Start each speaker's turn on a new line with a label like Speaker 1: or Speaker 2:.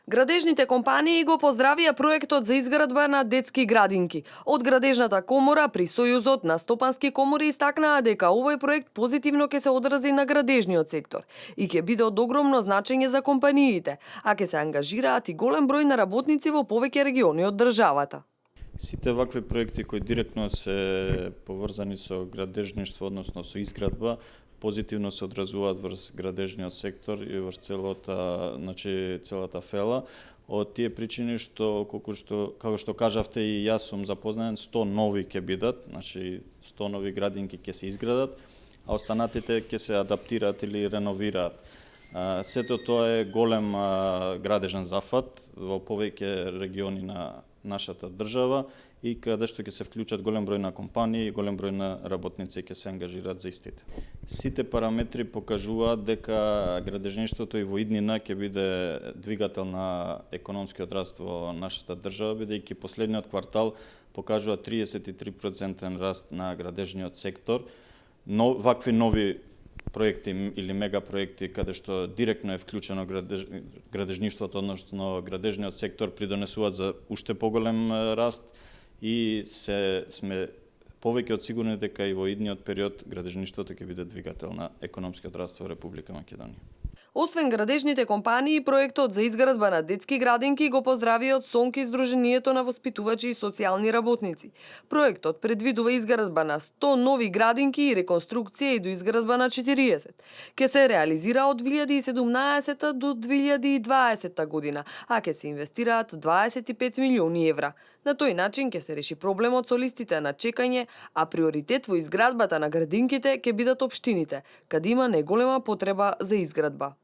Speaker 1: Градежните компании го поздравија проектот за изградба на детски градинки. Од Градежната комора при Сојузот на стопански комори истакнаа дека овој проект позитивно ќе се одрази на градежниот сектор и ќе биде од огромно значење за компаниите, а ќе се ангажираат и голем број на работници во повеќе региони од државата.
Speaker 2: Сите вакви проекти кои директно се поврзани со градежништво, односно со изградба, позитивно се одразуваат врз градежниот сектор и врз целата фела. Од тие причини што, како што кажавте и јас сум запознаен, 100 нови ќе бидат, значи 100 нови градинки ќе се изградат, а останатите ќе се адаптираат или реновираат. Сето тоа е голем градежен зафат во повеќе региони на нашата држава и каде што ќе се вклучат голем број на компании и голем број на работници ќе се ангажираат за истите. Сите параметри покажуваат дека градежништвото и во иднина ќе биде двигател на економскиот раст во нашата држава, бидејќи последниот квартал покажува 33% раст на градежниот сектор. Но вакви нови проекти или мегапроекти каде што директно е вклучено градежништвото, односно градежниот сектор, придонесуваат за уште поголем раст и сме повеќе од сигурни дека и во идниот период градежништвото ќе биде двигател на економскиот раст во Република Македонија.
Speaker 1: Освен градежните компании, проектот за изградба на детски градинки го поздрави од СОНК Сдруженијето на воспитувачи и социјални работници. Проектот предвидува изградба на 100 нови градинки и реконструкција и до изградба на 40. Ке се реализира од 2017 до 2020 година, а ке се инвестираат 25 милиони евра. На тој начин ќе се реши проблемот со листите на чекање, а приоритет во изградбата на градинките ќе бидат општините, каде има најголема потреба за изградба.